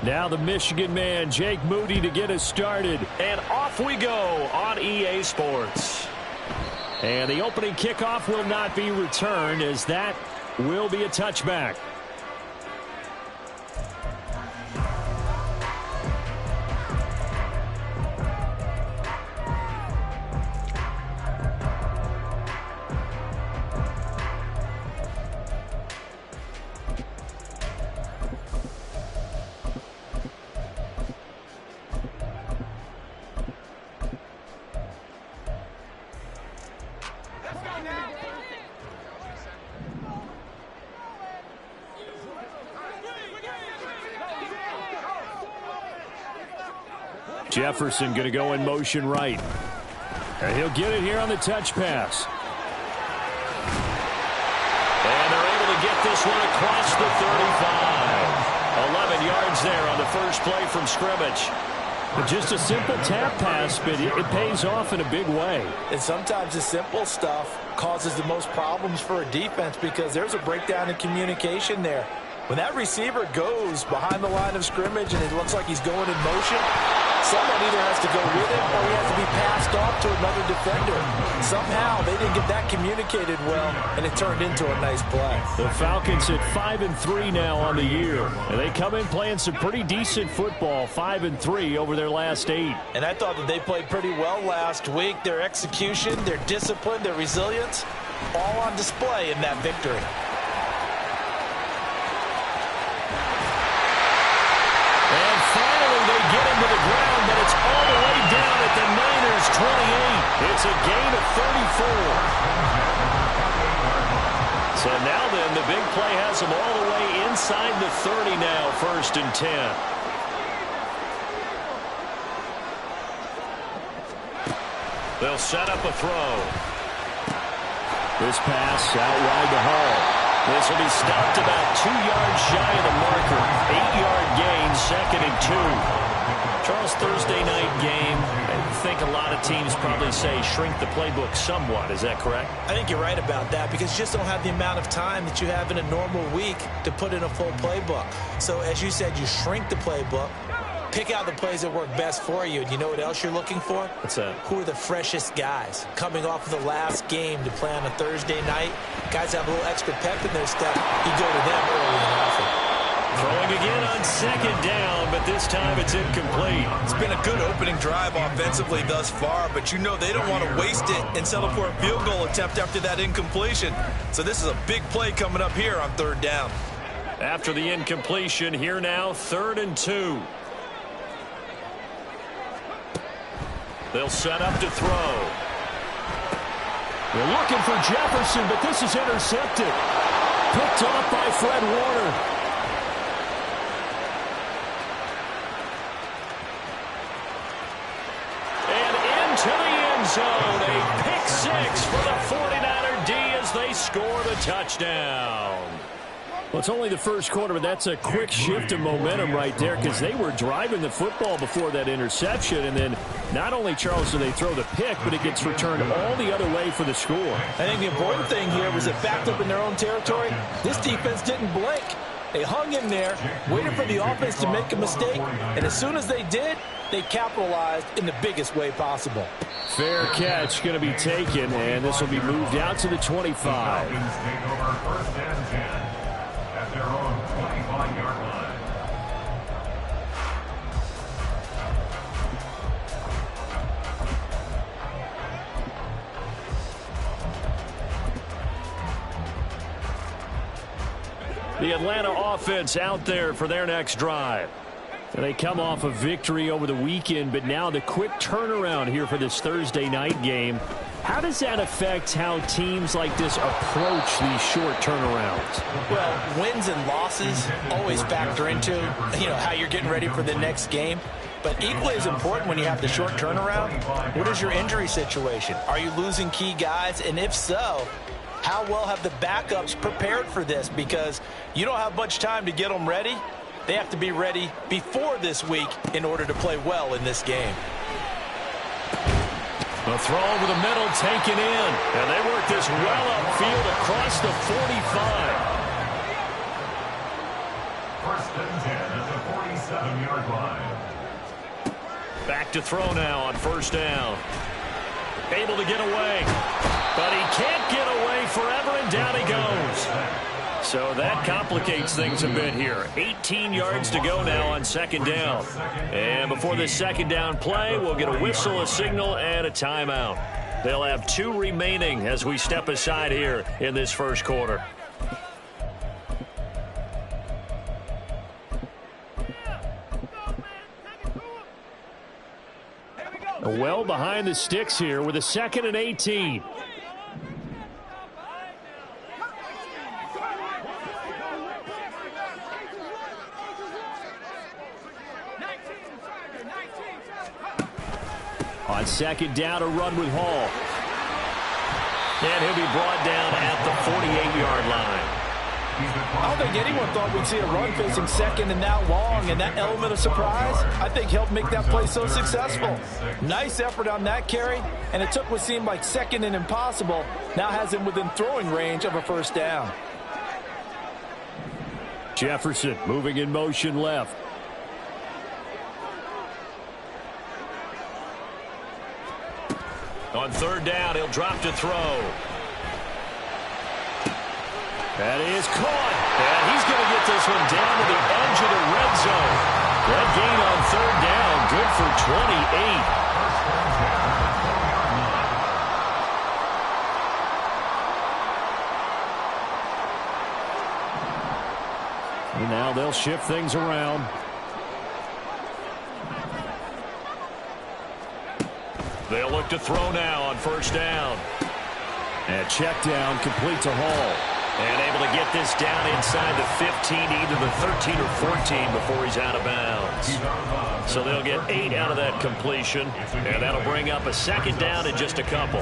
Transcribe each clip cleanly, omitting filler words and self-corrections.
Now the Michigan man, Jake Moody, to get us started. And off we go on EA Sports. And the opening kickoff will not be returned, as that will be a touchback. Jefferson going to go in motion right. And he'll get it here on the touch pass. And they're able to get this one across the 35. 11 yards there on the first play from scrimmage. Just a simple tap pass, but it pays off in a big way. And sometimes the simple stuff causes the most problems for a defense because there's a breakdown in communication there. When that receiver goes behind the line of scrimmage and it looks like he's going in motion, someone either has to go with him or he has to be passed off to another defender. Somehow they didn't get that communicated well, and it turned into a nice play. The Falcons at 5-3 now on the year. And they come in playing some pretty decent football, 5-3 over their last 8. And I thought that they played pretty well last week. Their execution, their discipline, their resilience, all on display in that victory. And finally they get him to the ground, but it's all the way down at the Niners' 28. It's a gain of 34. So now then, the big play has them all the way inside the 30 now, 1st and 10. They'll set up a throw. This pass out wide to Hall. This will be stopped about 2 yards shy of the marker. 8-yard gain, 2nd and 2. Charles, Thursday night game, I think a lot of teams probably say shrink the playbook somewhat. Is that correct? I think you're right about that because you just don't have the amount of time that you have in a normal week to put in a full playbook. So as you said, you shrink the playbook, pick out the plays that work best for you. And you know what else you're looking for? What's that? Who are the freshest guys coming off of the last game to play on a Thursday night? Guys have a little extra pep in their step. You go to them early and often. Throwing again on 2nd down, but this time it's incomplete. It's been a good opening drive offensively thus far, but you know they don't want to waste it and settle for a field goal attempt after that incompletion. So this is a big play coming up here on 3rd down. After the incompletion, here now, 3rd and 2. They'll set up to throw. They're looking for Jefferson, but this is intercepted. Picked off by Fred Warner. And into the end zone. A pick 6 for the 49er D as they score the touchdown. Well, it's only the first quarter, but that's a quick shift of momentum right there because they were driving the football before that interception. And then not only, Charles, do they throw the pick, but it gets returned all the other way for the score. I think the important thing here was it backed up in their own territory. This defense didn't blink. They hung in there, waited for the offense to make a mistake, and as soon as they did, they capitalized in the biggest way possible. Fair catch going to be taken, and this will be moved out to the 25. At their own 25-yard line. The Atlanta offense out there for their next drive. They come off a victory over the weekend, but now the quick turnaround here for this Thursday night game. How does that affect how teams like this approach these short turnarounds? Well, wins and losses always factor into, how you're getting ready for the next game. But equally as important when you have the short turnaround, what is your injury situation? Are you losing key guys? And if so, how well have the backups prepared for this? Because you don't have much time to get them ready. They have to be ready before this week in order to play well in this game. A The throw over the middle taken in. And they work this well upfield across the 45. First and 10 at the 47-yard line. Back to throw now on first down. Able to get away. But he can't get away forever, and down he goes. So that complicates things a bit here. 18 yards to go now on second down. And before this second down play, we'll get a whistle, a signal, and a timeout. They'll have 2 remaining as we step aside here in this first quarter. Well behind the sticks here with a 2nd and 18. On second down, a run with Hall. And he'll be brought down at the 48-yard line. I don't think anyone thought we'd see a run facing second and that long, and that element of surprise, I think, helped make that play so successful. Nice effort on that carry, and it took what seemed like second and impossible, now has him within throwing range of a first down. Jefferson moving in motion left. On third down, he'll drop to throw. That is caught. And he's going to get this one down to the edge of the red zone. That gain on third down, good for 28. And now they'll shift things around. They'll look to throw now on first down. And check down, complete to Hall. And able to get this down inside the 15, either the 13 or 14 before he's out of bounds. So they'll get 8 out of that completion. And that'll bring up a second down in just a couple.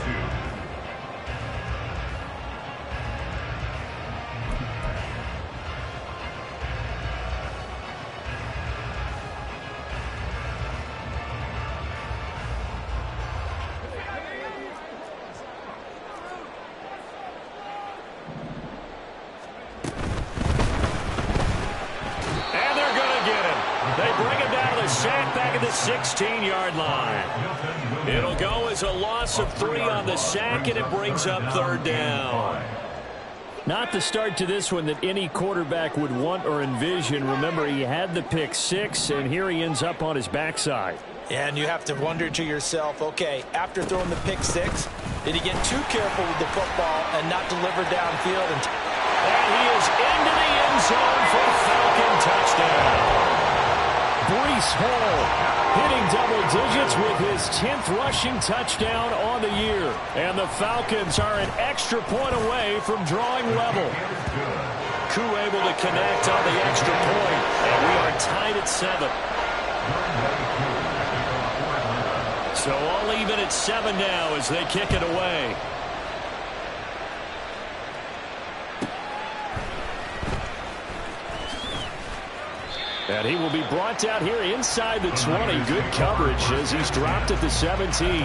Sack back at the 16-yard line. It'll go as a loss of 3 on the sack, and it brings up third down. Not the start to this one that any quarterback would want or envision. Remember, he had the pick 6, and here he ends up on his backside. And you have to wonder to yourself, okay, after throwing the pick 6, did he get too careful with the football and not deliver downfield? And he is into the end zone for a Falcon touchdown. Breece Hall hitting double digits with his 10th rushing touchdown on the year. And the Falcons are an extra point away from drawing level. Koo able to connect on the extra point, and we are tied at 7. So all even at 7 now as they kick it away. And he will be brought down here inside the 20. Good coverage as he's dropped at the 17.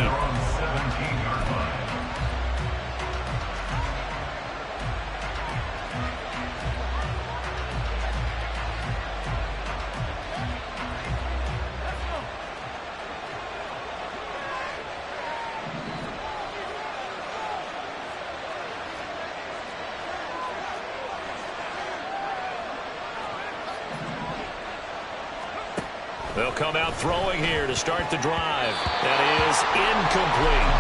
They'll come out throwing here to start the drive. That is incomplete.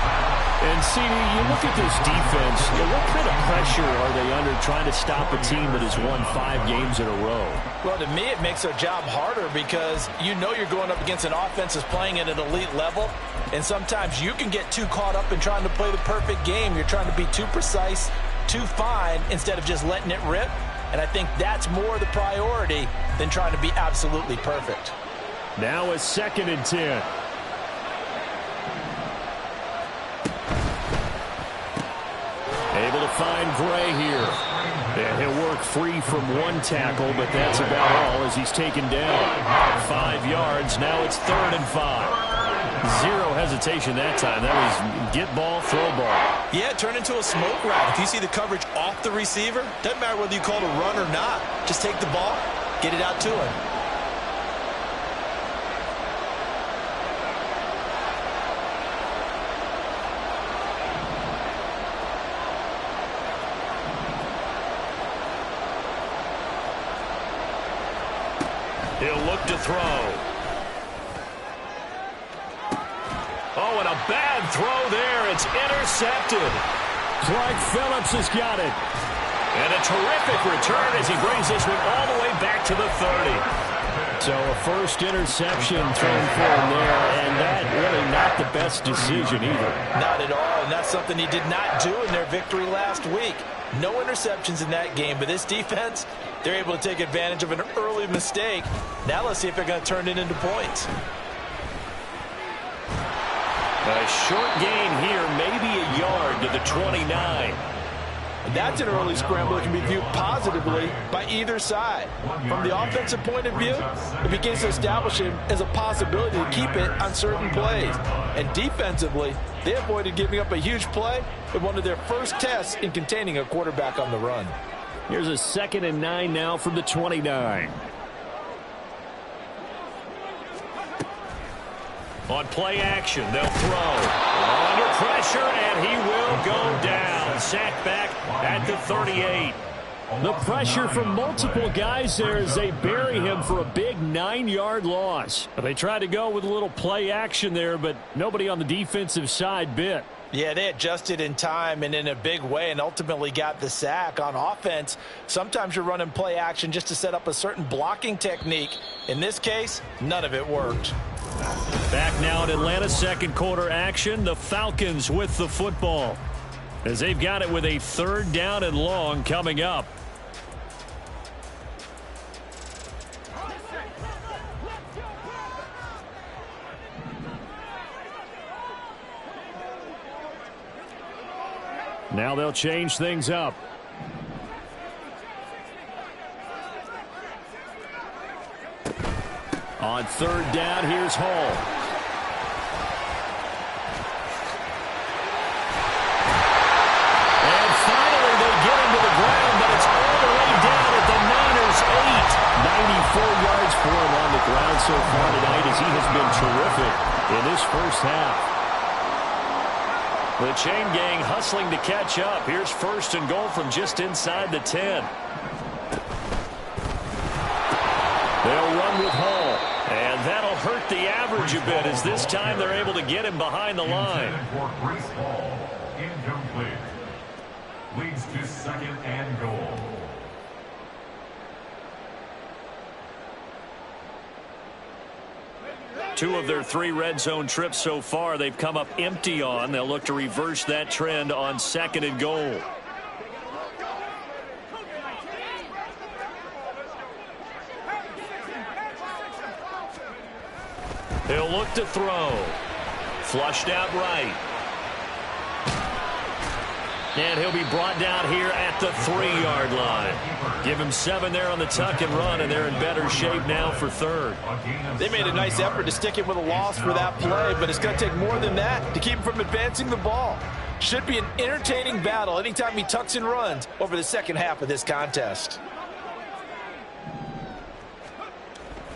And, CD, you look at this defense, what kind of pressure are they under trying to stop a team that has won 5 games in a row? Well, to me, it makes their job harder because you know you're going up against an offense that's playing at an elite level, and sometimes you can get too caught up in trying to play the perfect game. You're trying to be too precise, too fine, instead of just letting it rip. And I think that's more the priority than trying to be absolutely perfect. Now a 2nd and 10. Able to find Gray here. And he'll work free from one tackle, but that's about all as he's taken down. 5 yards. Now it's 3rd and 5. Zero hesitation that time. That was get ball, throw ball. Yeah, turn into a smoke route. If you see the coverage off the receiver, doesn't matter whether you call it a run or not. Just take the ball, get it out to him. He'll look to throw. Oh, and a bad throw there. It's intercepted. Clark Phillips has got it. And a terrific return as he brings this one all the way back to the 30. So a first interception thrown for him there, and that really not the best decision either. Not at all, and that's something he did not do in their victory last week. No interceptions in that game, but this defense, they're able to take advantage of an early mistake. Now let's see if they're going to turn it into points. A short gain here, maybe a yard to the 29. And that's an early scramble that can be viewed positively by either side. From the offensive point of view, it begins to establish him as a possibility to keep it on certain plays. And defensively, they avoided giving up a huge play in one of their first tests in containing a quarterback on the run. Here's a 2nd and 9 now from the 29. On play action, they'll throw. Under pressure, and he will go down. Sacked back at the 38. The pressure from multiple guys there as they bury him for a big 9-yard loss. They tried to go with a little play action there, but nobody on the defensive side bit. Yeah, they adjusted in time and in a big way and ultimately got the sack. On offense, sometimes you're running play action just to set up a certain blocking technique. In this case, none of it worked. Back now in Atlanta, second quarter action. The Falcons with the football as they've got it with a 3rd down and long coming up. Now they'll change things up. On 3rd down, here's Hall. And finally they get him to the ground, but it's all the way down at the Niners' 8. 94 yards for him on the ground so far tonight as he has been terrific in this first half. The chain gang hustling to catch up. Here's 1st and goal from just inside the 10. They'll run with Hall. And that'll hurt the average a bit as this time they're able to get him behind the line. Incomplete. Leads to 2nd and goal. Two of their 3 red zone trips so far they've come up empty on. They'll look to reverse that trend on 2nd and goal. He'll look to throw. Flushed out right. And he'll be brought down here at the 3-yard line. Give him 7 there on the tuck and run, and they're in better shape now for 3rd. They made a nice effort to stick him with a loss for that play, but it's going to take more than that to keep him from advancing the ball. Should be an entertaining battle anytime he tucks and runs over the second half of this contest.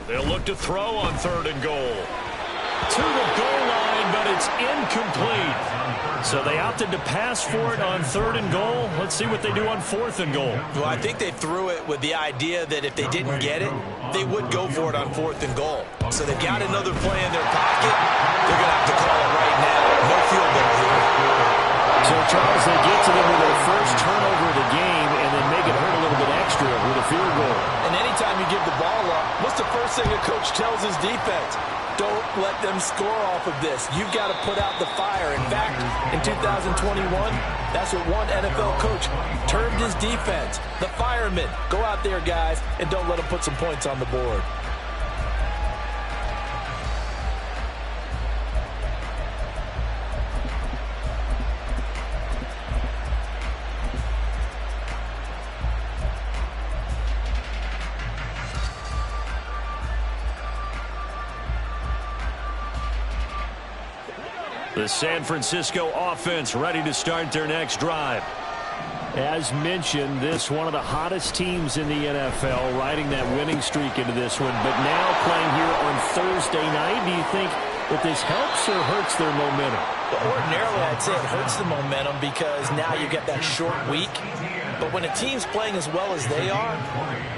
They'll look to throw on 3rd and goal. To the goal line, but it's incomplete. So they opted to pass for it on 3rd and goal. Let's see what they do on 4th and goal. Well, I think they threw it with the idea that if they didn't get it, they would go for it on 4th and goal. So they've got another play in their pocket. They're going to have to call it right now. No field goal here. So, Charles, they get to them with their first turnover of the game and then make it hurt a little bit extra with a field goal. And anytime you give the ball up, what's the first thing a coach tells his defense? Don't let them score off of this. You've got to put out the fire. In fact, in 2021, that's what one NFL coach termed his defense. The firemen. Go out there, guys, and don't let them put some points on the board. The San Francisco offense ready to start their next drive. As mentioned, this one of the hottest teams in the NFL, riding that winning streak into this one. But now playing here on Thursday night, do you think that this helps or hurts their momentum? Well, ordinarily, I'd say it hurts the momentum because now you get that short week. But when a team's playing as well as they are,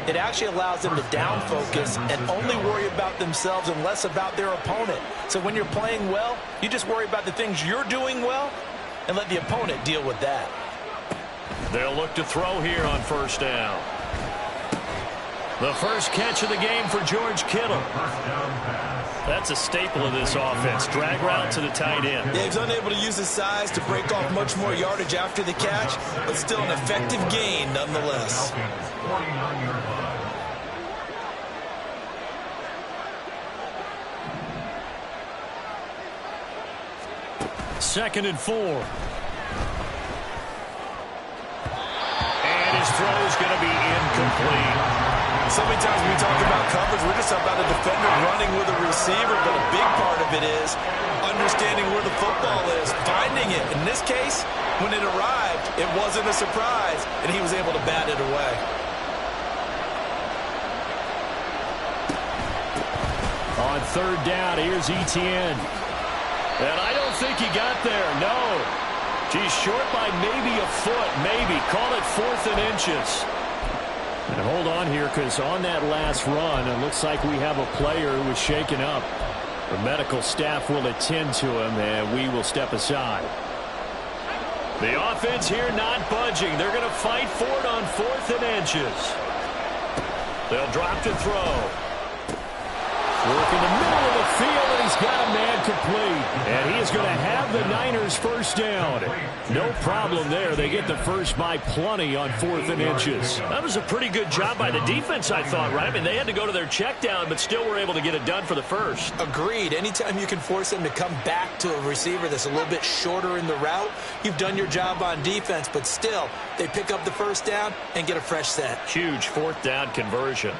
it actually allows them to down focus and only worry about themselves and less about their opponent. So when you're playing well, you just worry about the things you're doing well and let the opponent deal with that. They'll look to throw here on first down. The first catch of the game for George Kittle. That's a staple of this offense. Drag route to the tight end. Yeah, he's unable to use his size to break off much more yardage after the catch, but still an effective gain nonetheless. Second and 4. His throw is going to be incomplete. So many times when we talk about coverage, we're just about a defender running with a receiver, but a big part of it is understanding where the football is, finding it. In this case, when it arrived, it wasn't a surprise, and he was able to bat it away. On third down, here's Etienne. And I don't think he got there, no. He's short by maybe a foot, maybe. Call it 4th and inches. And hold on here, because on that last run, it looks like we have a player who was shaken up. The medical staff will attend to him, and we will step aside. The offense here not budging. They're going to fight for it on 4th and inches. They'll drop to throw. Work in the middle of the field, and he's got a man complete. And he is going to have the Niners first down. No problem there. They get the first by plenty on 4th and inches. That was a pretty good job by the defense, I thought, right? I mean, they had to go to their check down, but still were able to get it done for the first. Agreed. Anytime you can force them to come back to a receiver that's a little bit shorter in the route, you've done your job on defense, but still, they pick up the first down and get a fresh set. Huge 4th down conversion.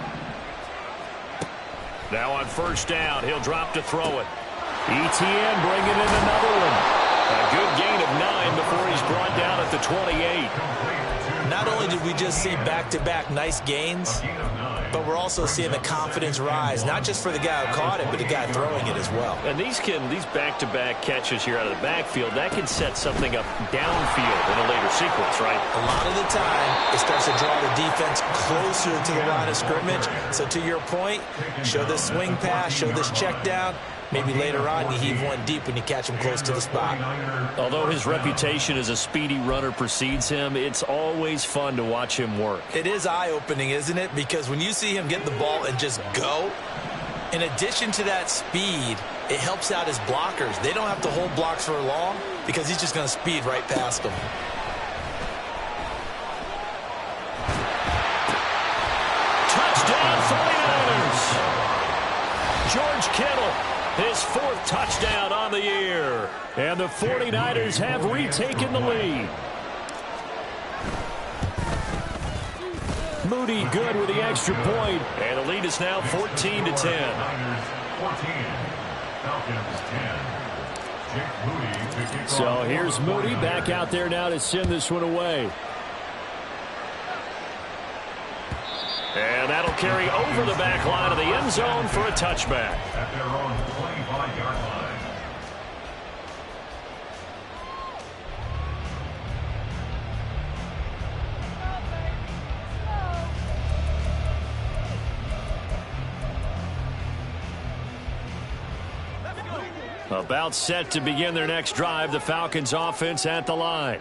Now on first down, he'll drop to throw it. Etienne bringing in another one. A good gain of 9 before he's brought down at the 28. Not only did we just see back-to-back nice gains, but we're also seeing the confidence rise, not just for the guy who caught it, but the guy throwing it as well. And these back-to-back catches here out of the backfield, that can set something up downfield in a later sequence, right? A lot of the time, it starts to draw the defense closer to the line of scrimmage. So to your point, show this swing pass, show this check down. Maybe later on you heave one deep when you catch him close to the spot. Although his reputation as a speedy runner precedes him, it's always fun to watch him work. It is eye-opening, isn't it? Because when you see him get the ball and just go, in addition to that speed, it helps out his blockers. They don't have to hold blocks for long because he's just going to speed right past them. Touchdown 49ers! George Kittle, his 4th touchdown on the year. And the 49ers have retaken the lead. Moody good with the extra point. And the lead is now 14-10. Niners 14, Falcons 10. So here's Moody back out there now to send this one away. And that'll carry over the back line of the end zone for a touchback. At their own 25-yard line. About set to begin their next drive, the Falcons offense at the line.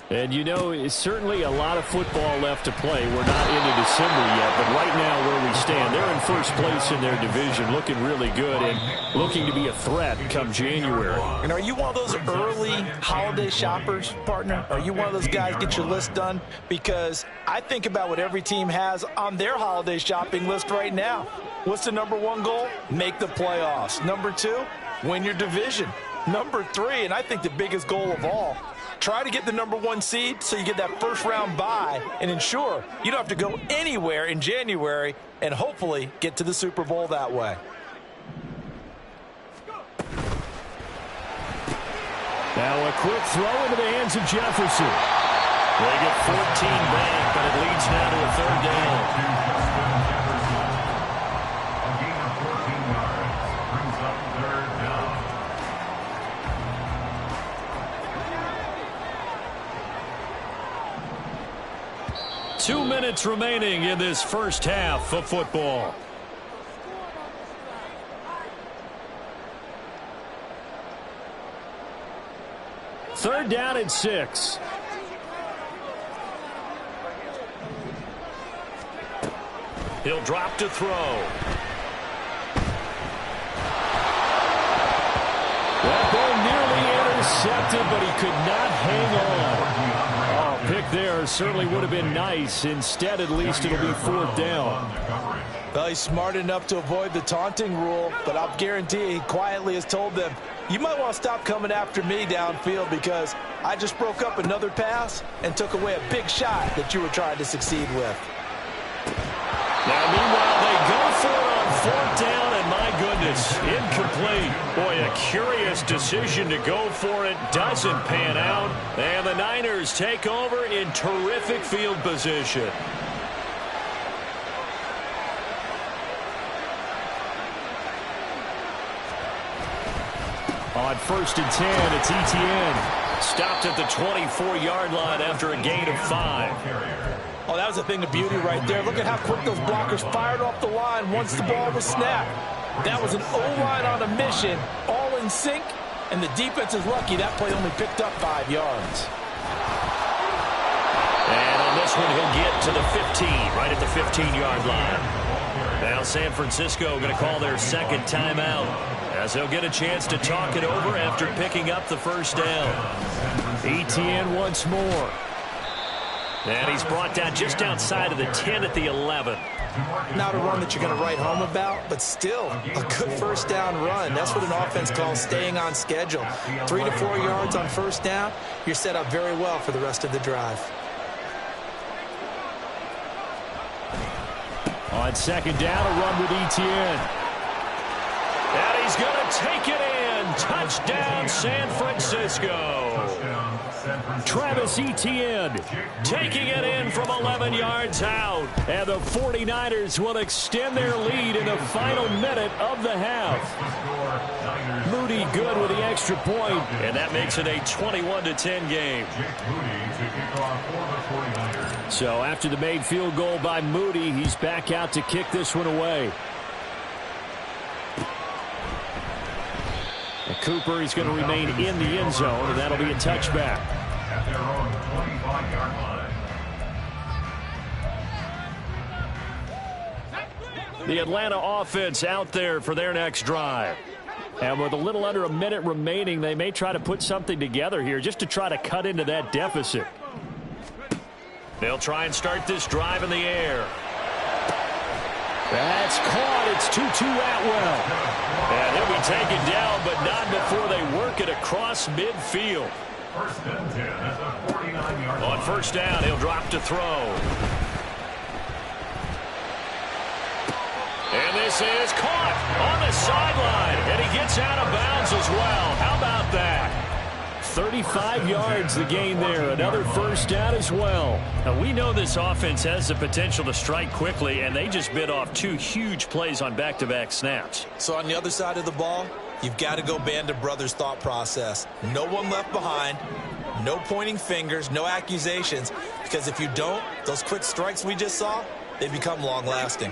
And you know, it's certainly a lot of football left to play. We're not into December yet, but right now where we stand, they're in first place in their division, looking really good and looking to be a threat come January. And are you one of those early holiday shoppers, partner? Are you one of those guys get your list done? Because I think about what every team has on their holiday shopping list right now. What's the #1 goal? Make the playoffs. #2, win your division. #3, and I think the biggest goal of all, try to get the #1 seed so you get that first round bye and ensure you don't have to go anywhere in January and hopefully get to the Super Bowl that way. Now a quick throw into the hands of Jefferson. They get 14 back, but it leads now to a third down. A gain of 14 yards brings up third down. Two minutes remaining in this first half of football. Third down and 6. He'll drop to throw. That ball nearly intercepted, but he could not hang on. Oh, pick there certainly would have been nice. Instead, at least it'll be fourth down. Well, he's smart enough to avoid the taunting rule, but I'll guarantee he quietly has told them, you might want to stop coming after me downfield because I just broke up another pass and took away a big shot that you were trying to succeed with. Now, meanwhile, they go for it on fourth down, and my goodness, incomplete. Boy, a curious decision to go for it. Doesn't pan out. And the Niners take over in terrific field position. On first and 10, it's ETN. Stopped at the 24-yard line after a gain of 5. Oh, that was a thing of beauty right there. Look at how quick those blockers fired off the line once the ball was snapped. That was an O-line on a mission, all in sync, and the defense is lucky that play only picked up 5 yards. And on this one, he'll get to the 15, right at the 15-yard line. Now San Francisco going to call their second timeout, as they'll get a chance to talk it over after picking up the first down. ETN once more. And he's brought down just outside of the 10 at the 11. Not a run that you're going to write home about, but still a good first down run. That's what an offense calls staying on schedule. 3 to 4 yards on first down, you're set up very well for the rest of the drive. On second down, a run with ETN. And he's going to take it in. Touchdown, San Francisco. Travis Etienne taking it in from 11 yards out. And the 49ers will extend their lead in the final minute of the half. Moody good with the extra point. And that makes it a 21-10 game. So after the made field goal by Moody, he's back out to kick this one away. And Cooper, he's going to remain in the end zone, and that'll be a touchback. At their own 25-yard line. The Atlanta offense out there for their next drive. And with a little under a minute remaining, they may try to put something together here just to try to cut into that deficit. They'll try and start this drive in the air. That's caught. It's Tutu Atwell. And he'll be taken down, but not before they work it across midfield. First and 10 at the 49-yard line. On first down, he'll drop to throw. And this is caught on the sideline. And he gets out of bounds as well. How about that? 35 yards the gain there. Another first down as well. Now, we know this offense has the potential to strike quickly, and they just bit off 2 huge plays on back-to-back snaps. So on the other side of the ball, you've got to go Band of Brothers thought process. No one left behind, no pointing fingers, no accusations, because if you don't, those quick strikes we just saw, they become long-lasting.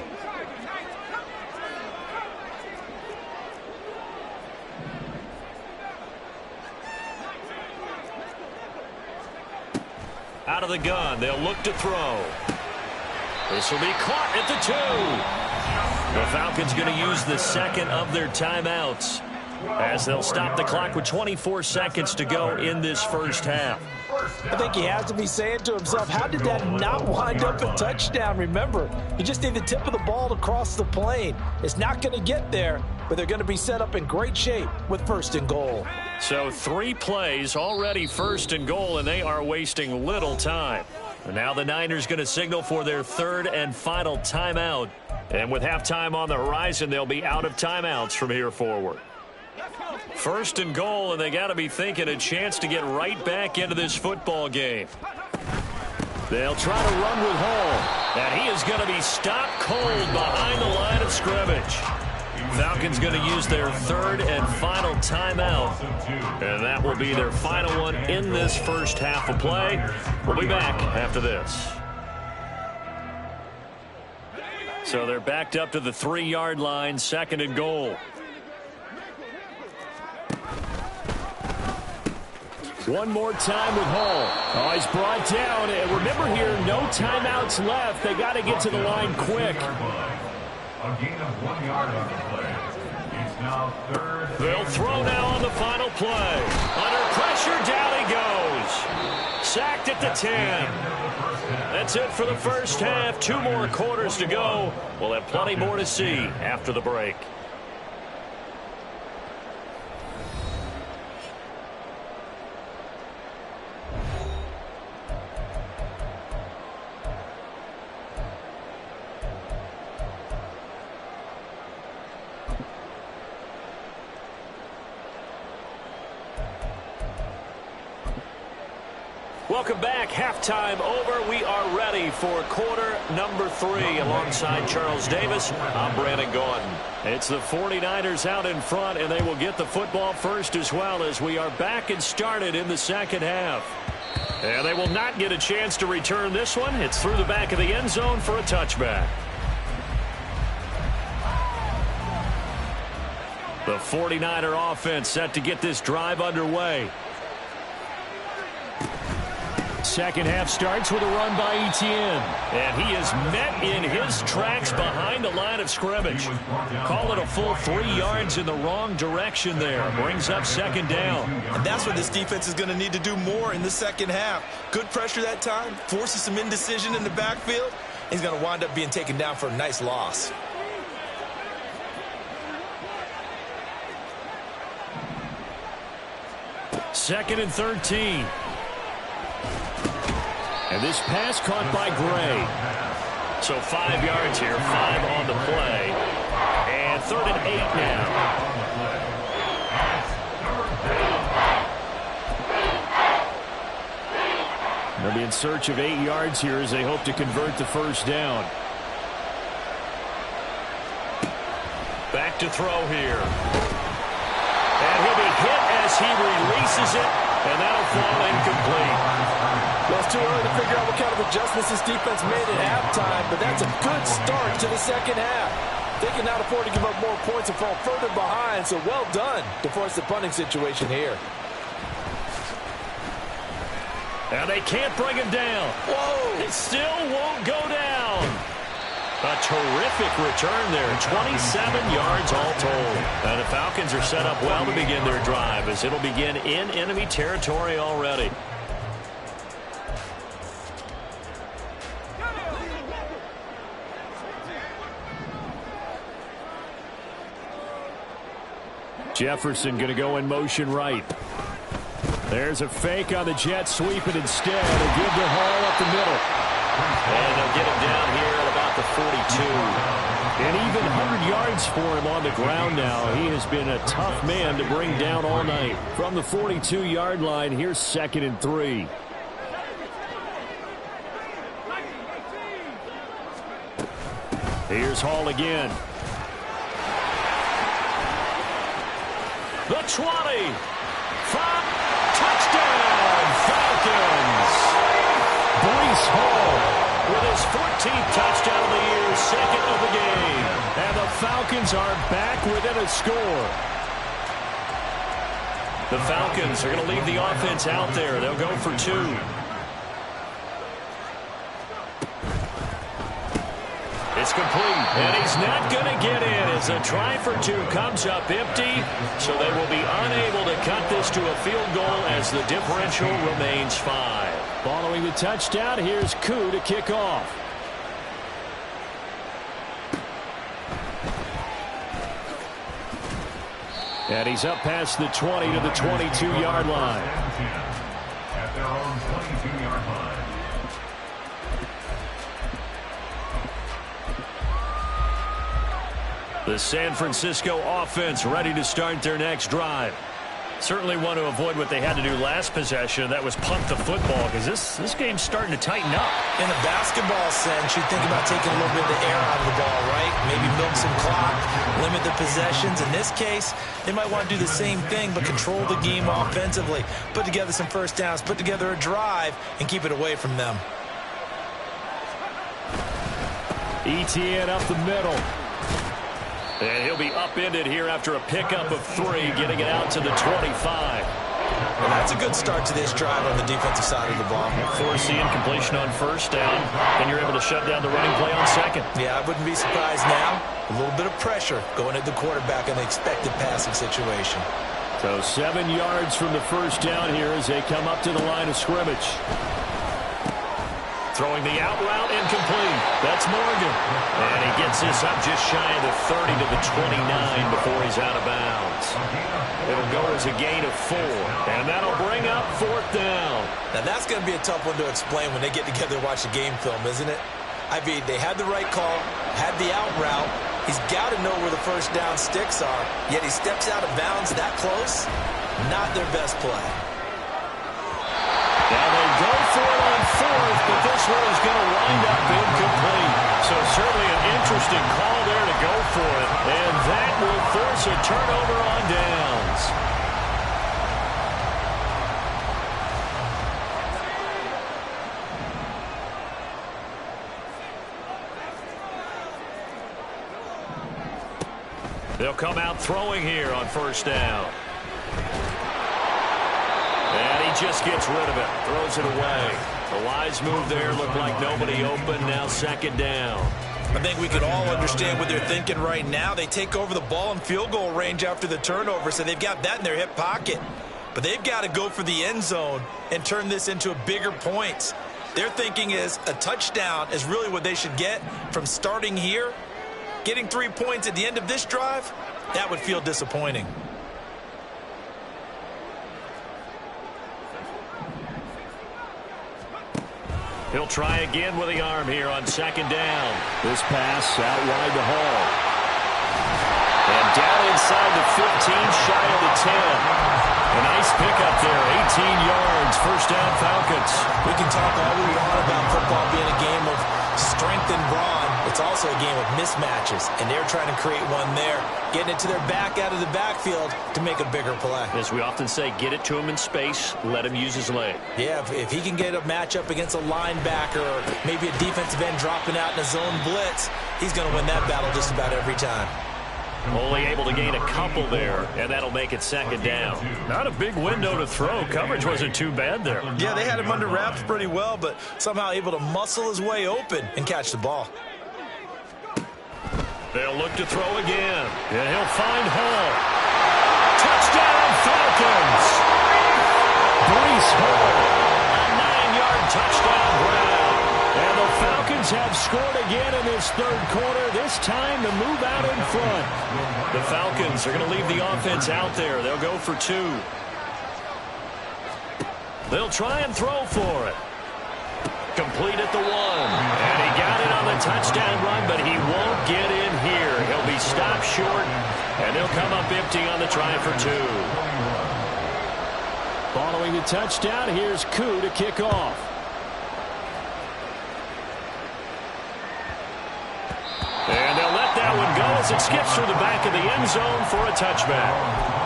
Out of the gun, they'll look to throw. This will be caught at the 2. The Falcons going to use the second of their timeouts as they'll stop the clock with 24 seconds to go in this first half. I think he has to be saying to himself, how did that not wind up a touchdown? Remember, you just need the tip of the ball to cross the plane. It's not going to get there, but they're going to be set up in great shape with first and goal. So 3 plays already first and goal, and they are wasting little time. And now the Niners going to signal for their third and final timeout. And with halftime on the horizon, they'll be out of timeouts from here forward. First and goal, and they got to be thinking a chance to get right back into this football game. They'll try to run with Hall, and he is going to be stopped cold behind the line of scrimmage. Falcons going to use their third and final timeout, and that will be their final one in this first half of play. We'll be back after this. So they're backed up to the 3-yard line, second and goal. One more time with Hall. Oh, he's brought down. And remember here, no timeouts left. They got to get to the line quick. A gain of 1 yard on the play. It's now third. They'll throw now on the final play. Under pressure, down he goes. Sacked at the 10. That's it for the first half. 2 more quarters to go. We'll have plenty more to see after the break. Welcome back. Halftime over. We are ready for quarter number 3. Alongside Charles Davis, I'm Brandon Gordon. It's the 49ers out in front, and they will get the football first as well as we are back and started in the second half. And they will not get a chance to return this one. It's through the back of the end zone for a touchback. The 49er offense set to get this drive underway. Second half starts with a run by Etienne. And he is met in his tracks behind the line of scrimmage. Call it a full 3 yards in the wrong direction there. Brings up second down. And that's what this defense is going to need to do more in the second half. Good pressure that time. Forces some indecision in the backfield. He's going to wind up being taken down for a nice loss. Second and 13. And this pass caught by Gray. So 5 yards here, 5 on the play. And third and 8 now. They'll be in search of 8 yards here as they hope to convert the first down. Back to throw here. And he'll be hit as he releases it. And that'll fall incomplete. Well, it's too early to figure out what kind of adjustments this defense made at halftime, but that's a good start to the second half. They cannot afford to give up more points and fall further behind, so well done to force the punting situation here. And they can't bring him down. Whoa! It still won't go down. A terrific return there. 27 yards all told. And the Falcons are set up well to begin their drive as it'll begin in enemy territory already. Jefferson going to go in motion right. There's a fake on the jet sweep, and instead a give to Hall up the middle. And they'll get him down here at about the 42. And even 100 yards for him on the ground now. He has been a tough man to bring down all night. From the 42-yard line, here's second and 3. Here's Hall again. The 20. 5. Touchdown, Falcons. Breece Hall with his 14th touchdown of the year, second of the game. And the Falcons are back within a score. The Falcons are going to leave the offense out there. They'll go for 2. It's complete, and he's not going to get in as a try for 2 comes up empty, so they will be unable to cut this to a field goal as the differential remains 5. Following the touchdown, here's Koo to kick off. And he's up past the 20 to the 22-yard line. At their own 22-yard line. The San Francisco offense ready to start their next drive. Certainly want to avoid what they had to do last possession. That was punt the football, because this game's starting to tighten up. In a basketball sense, you think about taking a little bit of the air out of the ball, right? Maybe milk some clock, limit the possessions. In this case, they might want to do the same thing, but control the game offensively. Put together some first downs, put together a drive, and keep it away from them. ETN up the middle. And he'll be upended here after a pickup of 3, getting it out to the 25. Well, that's a good start to this drive on the defensive side of the ball. Force the incompletion on first down, and you're able to shut down the running play on second. Yeah, I wouldn't be surprised now. A little bit of pressure going at the quarterback in the expected passing situation. So 7 yards from the first down here as they come up to the line of scrimmage. Throwing the out route, incomplete. That's Morgan. And he gets this up just shy of the 30 to the 29 before he's out of bounds. It'll go as a gain of 4. And that'll bring up 4th down. Now, that's going to be a tough one to explain when they get together and watch the game film, isn't it? I mean, they had the right call, had the out route. He's got to know where the first down sticks are, yet he steps out of bounds that close. Not their best play. Now they go for it on 4th, but this one is going to wind up incomplete. So certainly an interesting call there to go for it. And that will force a turnover on downs. They'll come out throwing here on first down. And he just gets rid of it, throws it away. The wise move there, looked like nobody open, now second down. I think we can all understand what they're thinking right now. They take over the ball in field goal range after the turnover, so they've got that in their hip pocket. But they've got to go for the end zone and turn this into a bigger points. Their thinking is a touchdown is really what they should get from starting here. Getting 3 points at the end of this drive, that would feel disappointing. He'll try again with the arm here on second down. This pass out wide to Hall. And down inside the 15, shy of the 10. A nice pickup there, 18 yards, first down Falcons. We can talk all we want about football being a game of strength and brawn. It's also a game of mismatches, and they're trying to create one there, getting it to their back out of the backfield to make a bigger play. As we often say, get it to him in space, let him use his leg. Yeah, if he can get a matchup against a linebacker or maybe a defensive end dropping out in a zone blitz, he's going to win that battle just about every time. Only able to gain a couple there, and that'll make it second down. Not a big window to throw. Coverage wasn't too bad there. Yeah, they had him under wraps pretty well, but somehow able to muscle his way open and catch the ball. They'll look to throw again, and he'll find Hall. Touchdown, Falcons! Breece Hall, a 9-yard touchdown grab. And the Falcons have scored again in this third quarter, this time to move out in front. The Falcons are going to leave the offense out there. They'll go for 2. They'll try and throw for it. Complete at the 1. And he got it on the touchdown run, but he won't get in here. He'll be stopped short, and they'll come up empty on the try for 2. Following the touchdown, here's Koo to kick off. And they'll let that one go as it skips through the back of the end zone for a touchback.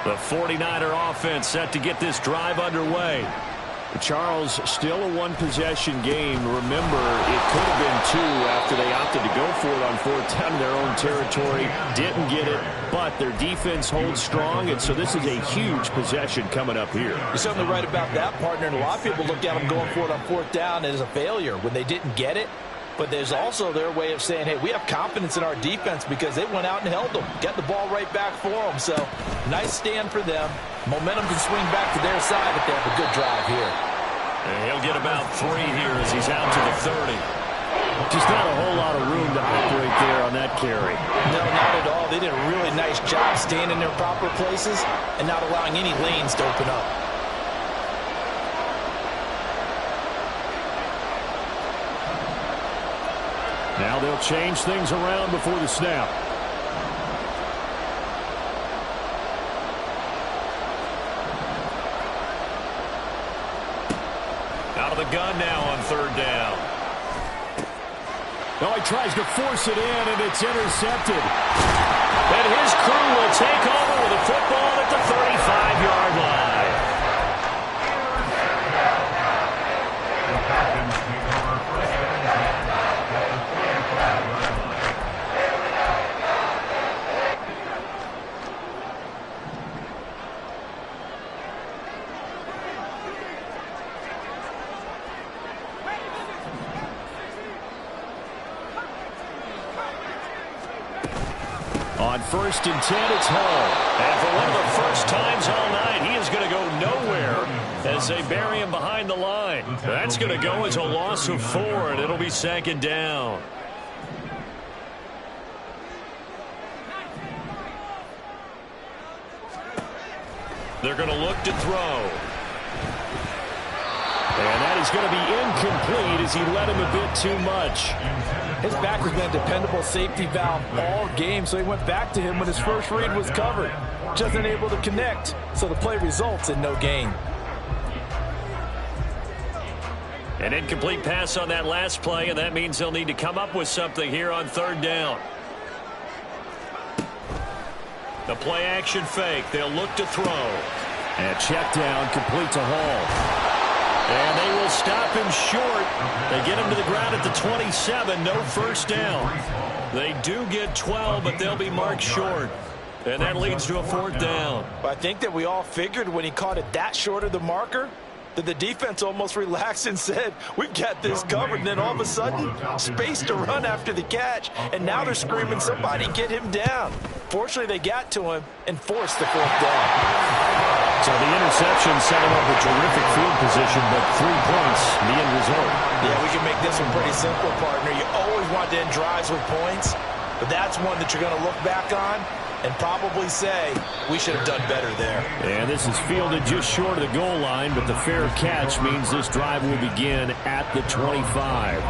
The 49er offense set to get this drive underway. Charles, still a one-possession game. Remember, it could have been 2 after they opted to go for it on 4th down in their own territory. Didn't get it, but their defense holds strong, and so this is a huge possession coming up here. You're certainly right about that, partner, and a lot of people look at them going for it on 4th down as a failure when they didn't get it. But there's also their way of saying, hey, we have confidence in our defense because they went out and held them, got the ball right back for them. So nice stand for them. Momentum can swing back to their side if they have a good drive here. And he'll get about 3 here as he's out to the 30. Just not a whole lot of room to operate there on that carry. No, not at all. They did a really nice job staying in their proper places and not allowing any lanes to open up. Now they'll change things around before the snap. Out of the gun now on third down. Now he tries to force it in, and it's intercepted. And his crew will take over with a football at the 35-yard line. The Falcons take over first and 10 at the 45-yard line. On first and 10, it's Hall. And for one of the first times all night, he is going to go nowhere as they bury him behind the line. That's going to go as a loss of 4, and it'll be second down. They're going to look to throw. And that is going to be incomplete as he led him a bit too much. His back has been a dependable safety valve all game, so he went back to him when his first read was covered. Just unable to connect, so the play results in no gain. An incomplete pass on that last play, and that means they'll need to come up with something here on third down. The play action fake. They'll look to throw. And check down, complete to Hall. And they will stop him short. They get him to the ground at the 27. No first down. They do get 12, but they'll be marked short. And that leads to a fourth down. I think that we all figured when he caught it that short of the marker that the defense almost relaxed and said, we've got this covered. And then all of a sudden, space to run after the catch. And now they're screaming, somebody get him down. Fortunately, they got to him and forced the fourth down. So the interception set him up a terrific field position, but 3 points, the end result. Yeah, we can make this one pretty simple, partner. You always want to end drives with points, but that's one that you're going to look back on and probably say, we should have done better there. And this is fielded just short of the goal line, but the fair catch means this drive will begin at the 25.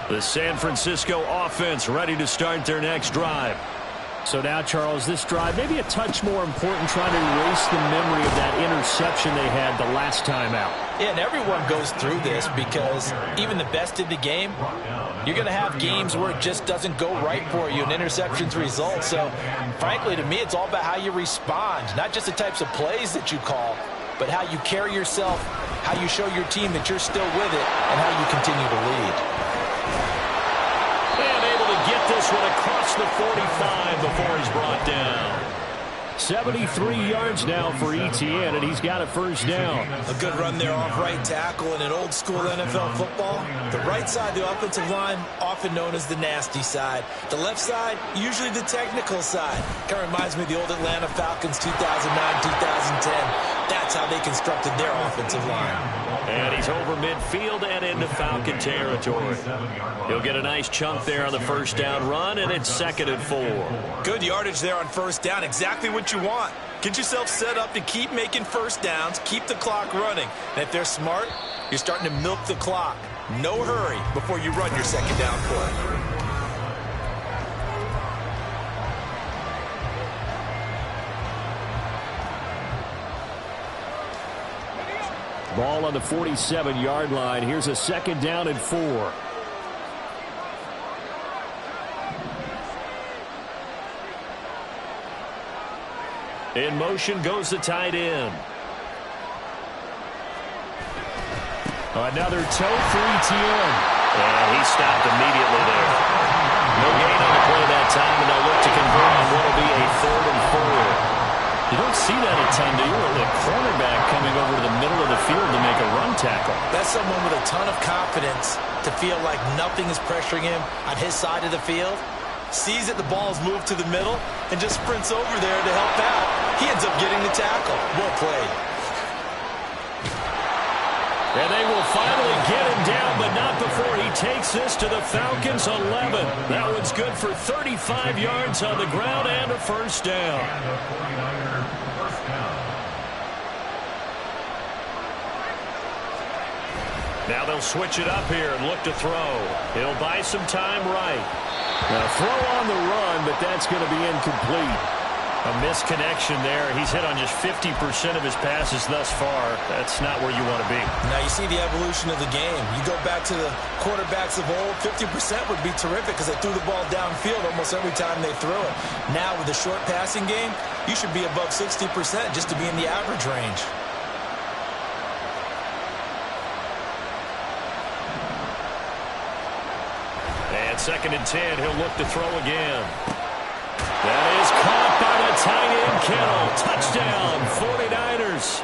The San Francisco offense ready to start their next drive. So now, Charles, this drive maybe a touch more important, trying to erase the memory of that interception they had the last time out. Yeah, and everyone goes through this because even the best in the game, you're going to have games where it just doesn't go right for you and interceptions result. So, frankly, to me, it's all about how you respond, not just the types of plays that you call, but how you carry yourself, how you show your team that you're still with it, and how you continue to lead. And able to get this one across the 45 before he's brought down. 73 yards now for ETN, and he's got a first down. A good run there off right tackle in an old-school NFL football. The right side, the offensive line, often known as the nasty side. The left side, usually the technical side. Kind of reminds me of the old Atlanta Falcons 2009, 2010. That's how they constructed their offensive line. And he's over midfield and into Falcon territory. He'll get a nice chunk there on the first down run, and it's 2nd and 4. Good yardage there on first down. Exactly what you want. Get yourself set up to keep making first downs, keep the clock running. And if they're smart, you're starting to milk the clock. No hurry before you run your second down play. Ball on the 47-yard line. Here's a 2nd down and 4. In motion goes the tight end. Another toe for ETN. And he stopped immediately there. No gain on the play that time, and they'll look to convert on what will be a 3rd and 4. You don't see that a ton, do you? The cornerback coming over to the middle of the field to make a run tackle. That's someone with a ton of confidence to feel like nothing is pressuring him on his side of the field. Sees that the ball's moved to the middle and just sprints over there to help out. He ends up getting the tackle. Well played. And they will finally get him down, but not before he takes this to the Falcons' 11. That one's good for 35 yards on the ground and a first down. Now they'll switch it up here and look to throw. He'll buy some time right. Now throw on the run, but that's going to be incomplete. A misconnection there. He's hit on just 50% of his passes thus far. That's not where you want to be. Now you see the evolution of the game. You go back to the quarterbacks of old, 50% would be terrific because they threw the ball downfield almost every time they threw it. Now with the short passing game, you should be above 60% just to be in the average range. And 2nd and 10, he'll look to throw again. That is caught by the tight end, Kittle. Touchdown, 49ers.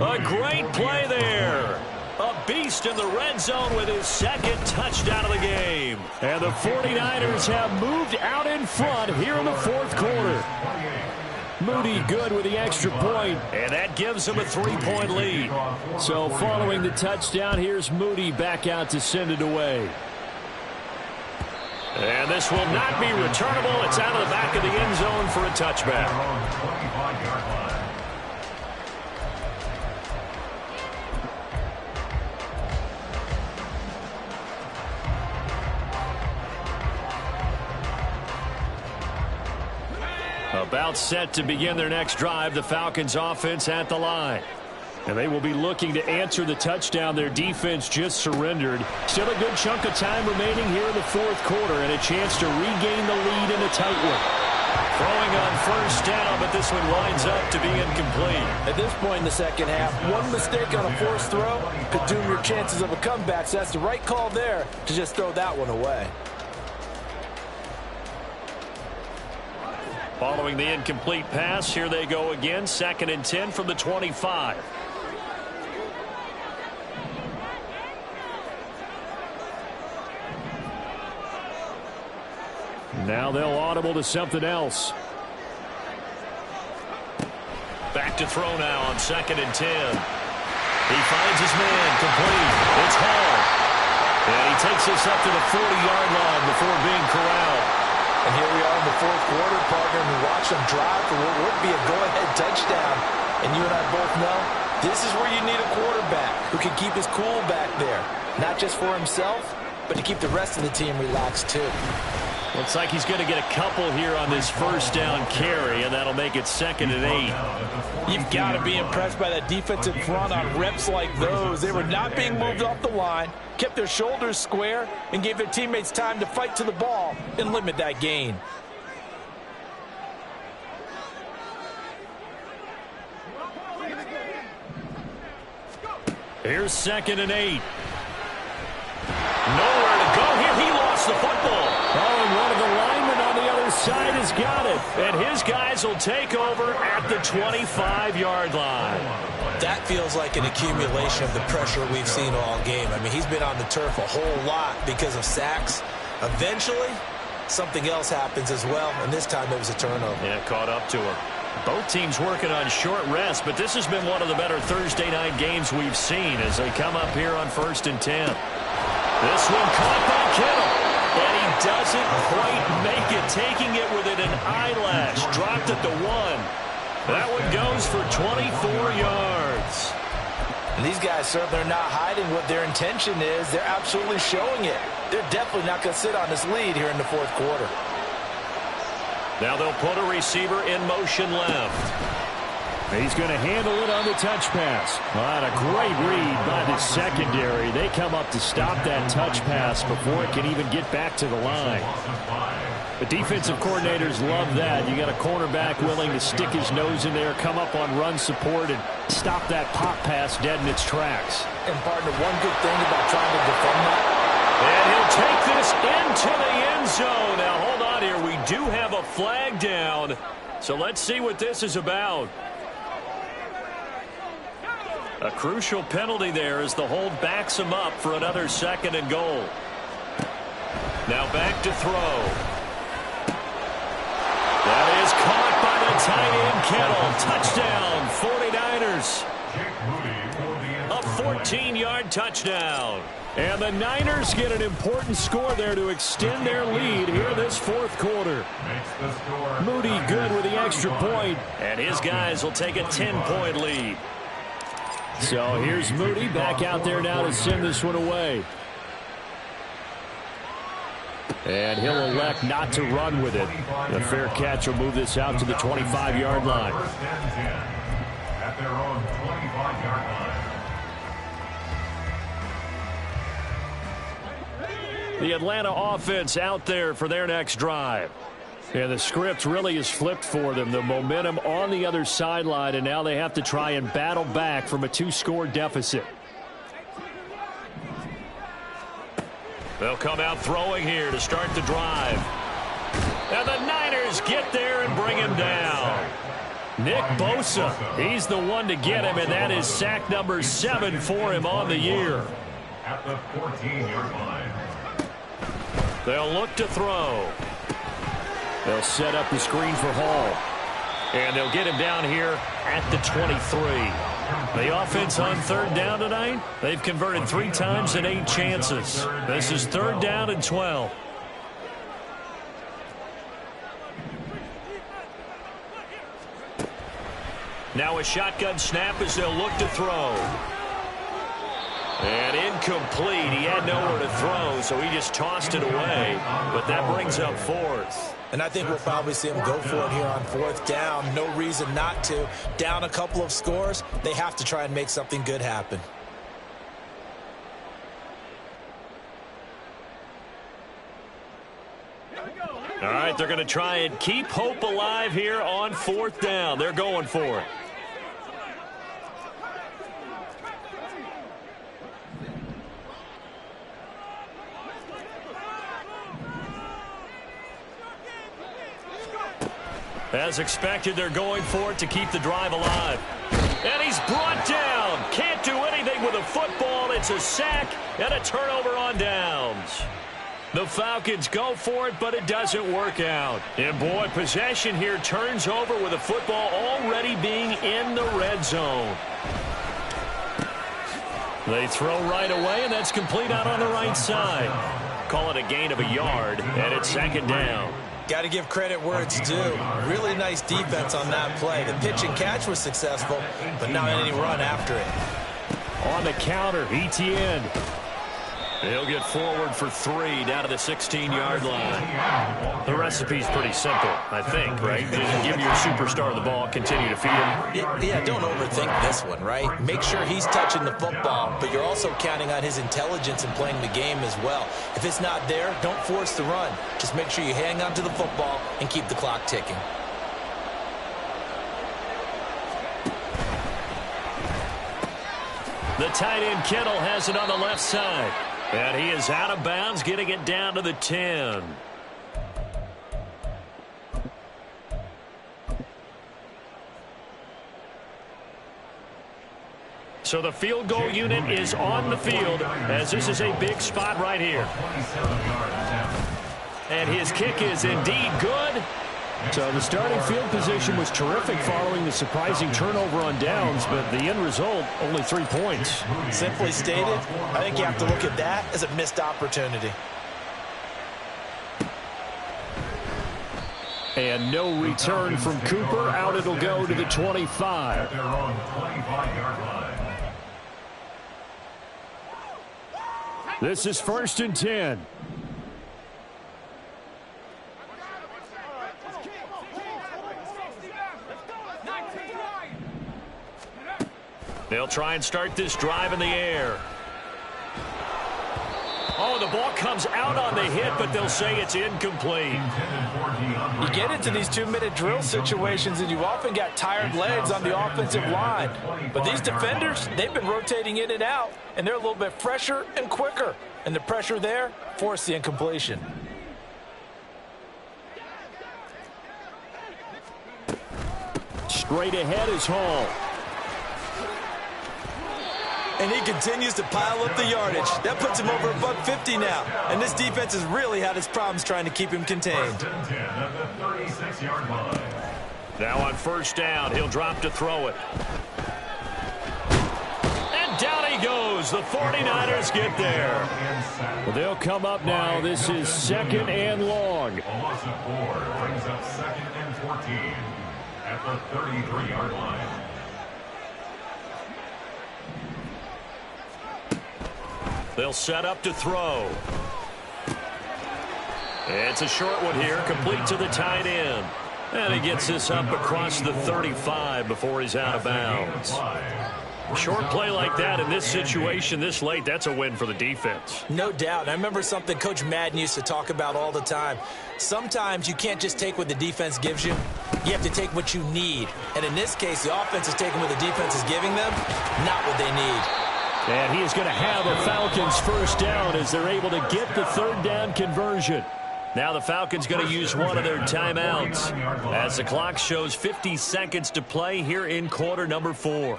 A great play there. A beast in the red zone with his 2nd touchdown of the game. And the 49ers have moved out in front here in the 4th quarter. Moody good with the extra point, and that gives him a 3-point lead. So following the touchdown, here's Moody back out to send it away. And this will not be returnable. It's out of the back of the end zone for a touchback. About set to begin their next drive, the Falcons offense at the line. And they will be looking to answer the touchdown their defense just surrendered. Still a good chunk of time remaining here in the 4th quarter and a chance to regain the lead in a tight one. Throwing on 1st down, but this one winds up to be incomplete. At this point in the 2nd half, one mistake on a forced throw could doom your chances of a comeback, so that's the right call there to just throw that one away. Following the incomplete pass, here they go again. 2nd and 10 from the 25. Now they'll audible to something else. Back to throw now on 2nd and 10. He finds his man complete. It's Hall. And he takes this up to the 40-yard line before being corralled. And here we are in the 4th quarter, partner, and we watch them drive for what would be a go-ahead touchdown. And you and I both know this is where you need a quarterback who can keep his cool back there. Not just for himself, but to keep the rest of the team relaxed too. Looks like he's going to get a couple here on this 1st down carry, and that'll make it 2nd and 8. You've got to be impressed by that defensive front on reps like those. They were not being moved off the line, kept their shoulders square, and gave their teammates time to fight to the ball and limit that gain. Here's 2nd and 8. Nowhere to go here. He lost the football. Oh, and one of the linemen on the other side has got it. And his guys will take over at the 25-yard line. That feels like an accumulation of the pressure we've seen all game. I mean, he's been on the turf a whole lot because of sacks. Eventually, something else happens as well, and this time it was a turnover. Yeah, caught up to him. Both teams working on short rest, but this has been one of the better Thursday night games we've seen as they come up here on 1st and 10. This one caught by Kittle, and he doesn't quite make it, taking it within an eyelash. Dropped at the 1. That one goes for 24 yards. And these guys, sir, they're not hiding what their intention is. They're absolutely showing it. They're definitely not going to sit on this lead here in the 4th quarter. Now they'll put a receiver in motion left. He's going to handle it on the touch pass. What a great read by the secondary. They come up to stop that touch pass before it can even get back to the line. The defensive coordinators love that. You got a cornerback willing to stick his nose in there, come up on run support, and stop that pop pass dead in its tracks. And, partner, one good thing about trying to defend that. And he'll take this into the end zone. Now, hold on here. We do have a flag down. So let's see what this is about. A crucial penalty there as the hold backs him up for another 2nd and goal. Now back to throw. That is caught by the tight end, Kittle. Touchdown, 49ers. A 14-yard touchdown. And the Niners get an important score there to extend their lead here this 4th quarter. Moody good with the extra point, and his guys will take a 10-point lead. So here's Moody back out there now to send this one away. And he'll elect not to run with it. The fair catch will move this out to the 25-yard line. At their own 25-yard line. The Atlanta offense out there for their next drive. And the script really is flipped for them. The momentum on the other sideline, and now they have to try and battle back from a 2-score deficit. They'll come out throwing here to start the drive. And the Niners get there and bring him down. Nick Bosa, he's the one to get him, and that is sack number 7 for him on the year. At the 14-yard line. They'll look to throw. They'll set up the screen for Hall. And they'll get him down here at the 23. The offense on 3rd down tonight, they've converted 3 times in 8 chances. This is 3rd down and 12. Now a shotgun snap as they'll look to throw. And incomplete. He had nowhere to throw, so he just tossed it away. But that brings up 4th. And I think we'll probably see him go for it here on 4th down. No reason not to. Down a couple of scores, they have to try and make something good happen. All right, they're going to try and keep hope alive here on 4th down. They're going for it. As expected, they're going for it to keep the drive alive. And he's brought down. Can't do anything with a football. It's a sack and a turnover on downs. The Falcons go for it, but it doesn't work out. And boy, possession here turns over with the football already being in the red zone. They throw right away, and that's complete out on the right side. Call it a gain of a yard, and it's 2nd down. Got to give credit where it's due. Really nice defense on that play. The pitch and catch was successful, but not any run after it. On the counter, ETN. He'll get forward for 3 down to the 16-yard line. The recipe's pretty simple, I think, right? Just give your superstar the ball, continue to feed him. Yeah, don't overthink this one, right? Make sure he's touching the football, but you're also counting on his intelligence in playing the game as well. If it's not there, don't force the run. Just make sure you hang on to the football and keep the clock ticking. The tight end Kittle has it on the left side. And he is out of bounds, getting it down to the 10. So the field goal unit is on the field, as this is a big spot right here. And his kick is indeed good. So the starting field position was terrific following the surprising turnover on downs, but the end result, only 3 points. Simply stated, I think you have to look at that as a missed opportunity. And no return from Cooper. Out it'll go to the 25. Their own 25-yard line. This is 1st and 10. They'll try and start this drive in the air. Oh, the ball comes out on the hit, but they'll say it's incomplete. You get into these 2-minute drill situations, and you often got tired legs on the offensive line. But these defenders, they've been rotating in and out, and they're a little bit fresher and quicker. And the pressure there forced the incompletion. Straight ahead is Hall. And he continues to pile up the yardage. That puts him over $150 now. And this defense has really had its problems trying to keep him contained. Now on 1st down, he'll drop to throw it. And down he goes. The 49ers get there. Well, they'll come up now. This is 2nd and long. A loss of 4 brings up 2nd and 14 at the 33-yard line. They'll set up to throw. It's a short one here, complete to the tight end. And he gets this up across the 35 before he's out of bounds. A short play like that in this situation this late, that's a win for the defense. No doubt. I remember something Coach Madden used to talk about all the time. Sometimes you can't just take what the defense gives you. You have to take what you need. And in this case, the offense is taking what the defense is giving them, not what they need. And he is going to have a Falcons first down as they're able to get the third down conversion. Now the Falcons going to use one of their timeouts as the clock shows 50 seconds to play here in quarter number 4.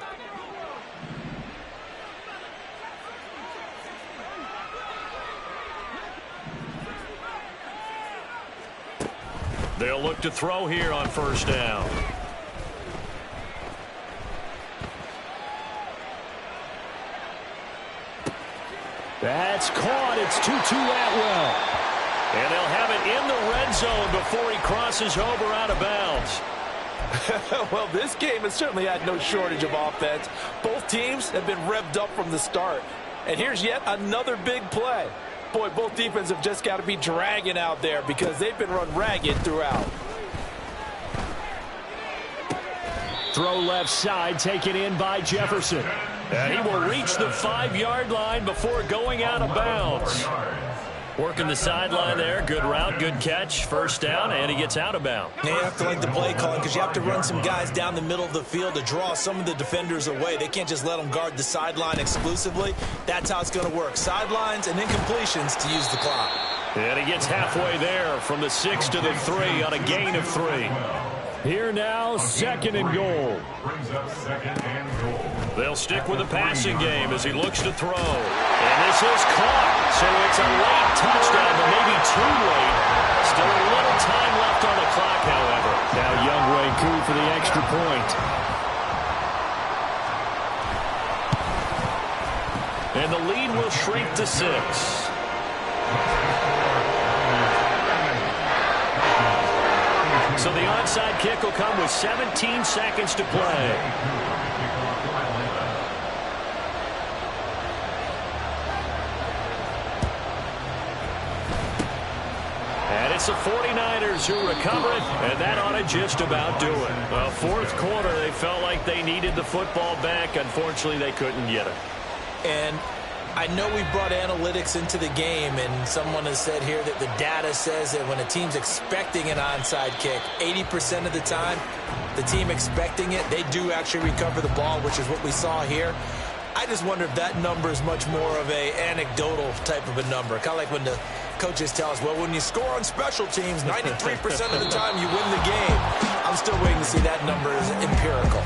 They'll look to throw here on first down. That's caught. It's Tutu Atwell. And they'll have it in the red zone before he crosses over out of bounds. Well, this game has certainly had no shortage of offense. Both teams have been revved up from the start. And here's yet another big play. Boy, both defenses have just got to be dragging out there because they've been run ragged throughout. Throw left side, taken in by Jefferson. And he will reach the 5-yard line before going out of bounds. Working the sideline there. Good route, good catch. First down, and he gets out of bounds. Yeah, you have to like the play calling because you have to run some guys down the middle of the field to draw some of the defenders away. They can't just let them guard the sideline exclusively. That's how it's going to work. Sidelines and incompletions to use the clock. And he gets halfway there from the 6 to the 3 on a gain of 3. Here now, second and goal. They'll stick with the passing game as he looks to throw. And this is caught. So it's a late touchdown, but maybe too late. Still a little time left on the clock, however. Now Younghoe Koo for the extra point. And the lead will shrink to 6. So the onside kick will come with 17 seconds to play. And it's the 49ers who recover it, and that ought to just about do it. Well, fourth quarter, they felt like they needed the football back. Unfortunately, they couldn't get it. And I know we brought analytics into the game, and someone has said here that the data says that when a team's expecting an onside kick, 80% of the time, the team expecting it, they do actually recover the ball, which is what we saw here. I just wonder if that number is much more of a anecdotal type of a number. Kind of like when the coaches tell us, well, when you score on special teams, 93% of the time you win the game. I'm still waiting to see that number as empirical.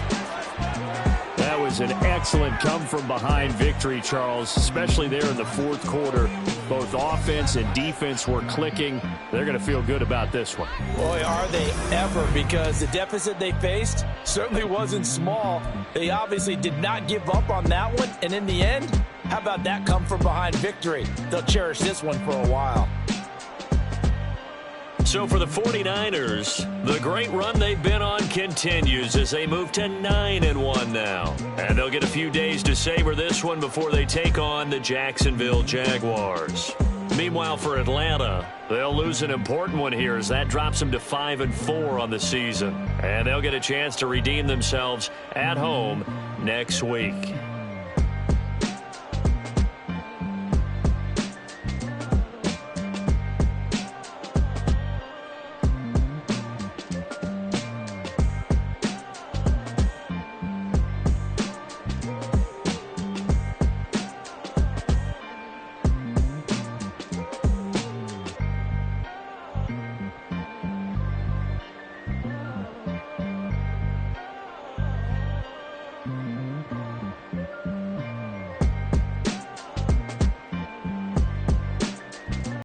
That was an excellent come-from-behind victory, Charles, especially there in the fourth quarter. Both offense and defense were clicking. They're going to feel good about this one. Boy, are they ever, because the deficit they faced certainly wasn't small. They obviously did not give up on that one, and in the end, how about that come-from-behind victory? They'll cherish this one for a while. So for the 49ers, the great run they've been on continues as they move to 9-1 now. And they'll get a few days to savor this one before they take on the Jacksonville Jaguars. Meanwhile, for Atlanta, they'll lose an important one here as that drops them to 5-4 on the season. And they'll get a chance to redeem themselves at home next week.